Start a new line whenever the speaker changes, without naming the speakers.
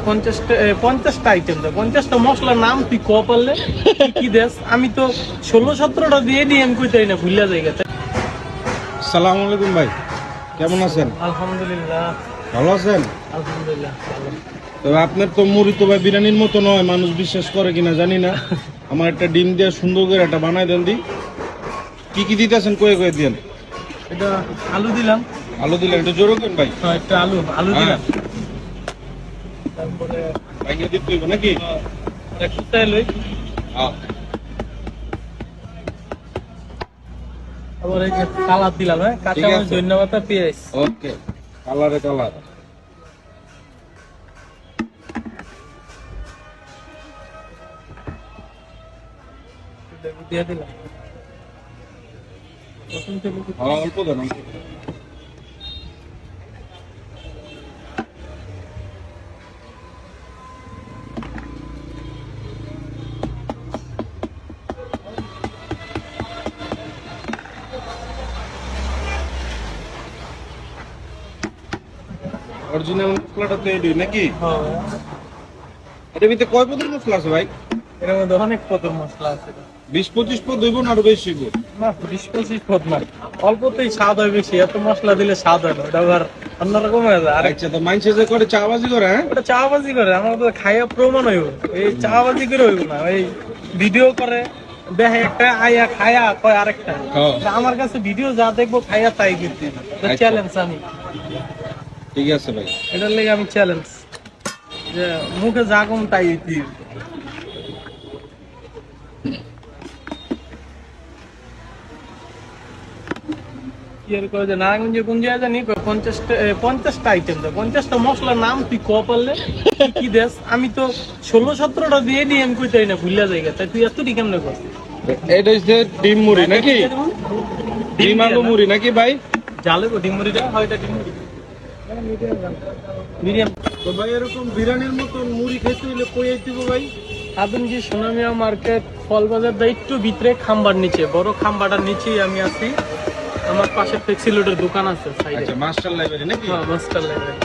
50টা item দেয়, 50টা মশলার নাম তুই ক পারলে কি দেশ? আমি তো 16-17টা দিয়ে দিই, আমি কইতাই না, ভুলিয়া জায়গা।
সালাম আলাইকুম ভাই, কেমন আছেন?
আলহামদুলিল্লাহ।
ভালো আছেন?
আলহামদুলিল্লাহ ভালো।
তবে আপনার তো মুড়ি তো ভাই বিরিয়ানির মতো নয়, মানুষ বিশ্বাস করে কিনা জানি না। আমার একটা ডিম দিয়ে সুন্দর করে একটা বানাই দেন দি। কি কি দিতেছেন কয়ে কয়ে দেন?
এটা আলু দিলাম।
আলু দিলেন, একটু জোরে করেন ভাই।
হ্যাঁ, একটা আলু দিলাম। তারপরে
ভাইকে দিতে হইব নাকি?
একটু তেল ওই,
হ্যাঁ।
আবার এই যে কালার দিলাম, হ্যাঁ, কাঁচা মরিচ, ধন্যবাদ, পেঁয়াজ।
ওকে, কালারে কালার।
দিয়ে দিলাম। রসুন তেল একটু
হ্যাঁ, অল্প দেন। অরিজিনাল মশলাটা তো এডি নাকি?
হ্যাঁ,
এটার ভিতরে কয় পদের মশলা আছে ভাই?
এর মধ্যে অনেক পদের মশলা আছে।
20-25 পদ হইব না আরো বেশি হইব?
না, 20-25 পদ না, অল্পতেই স্বাদ হয় বেশি, এত মশলা দিলে স্বাদ হয় না, ওটা আবার অন্যরকম হয়ে যায়। আর
আচ্ছা, তো মাইনসে যে করে চাবাজি করে, হ্যাঁ?
ওটা চাবাবাজি করে, আমার তো খাইয়া প্রমাণ হইব। এই চাবাবাজি করে হইব না, এই ভিডিও করে দেখে একটা, আইয়া খায়া কয় আরেকটা।
হ্যাঁ।
আমার কাছে ভিডিও যা দেখবো খাইয়া তাই করতে,
আচ্ছা।
চ্যালেঞ্জ আমি।
ঠিক আছে ভাই।
এটার লেগে আমি চ্যালেঞ্জ, যে মুখে যা কম তাই দিই। কি আর কয় যে নারায়ণগঞ্জে কোন জায়গায় জানি 50টা আইটেম দেয়, 50টা মশলার নাম তুই ক পারলে কি দেশ? আমি তো 16-17টা দিয়ে দিই, আমি কইতাই না, ভুলিয়া জায়গা। তাই তুই এত কেমনে কর?
এটা হচ্ছে ডিম মুড়ি নাকি? ডিম আলু মুড়ি নাকি ভাই?
জালে ডিম মুড়িটা হয়, এটা ডিম মুড়ি মিডিয়াম।
তো ভাই এরকম বিরিয়ানির মতন মুড়ি খেতে হইলে কই আইতিব ভাই?
আদমজি সোনামিয়া মার্কেট, ফলবাজার দা একটু ভিতরে, খাম্বার নিচে, বড় খাম্বাটার নিচেই আমি আছি। আমার পাশে ফ্লেক্সি লোডের দোকান আছে সাইডে।
আচ্ছা, মাস্টার লাইব্রেরি নাকি?
হ্যাঁ, মাস্টার লাইব্রেরি।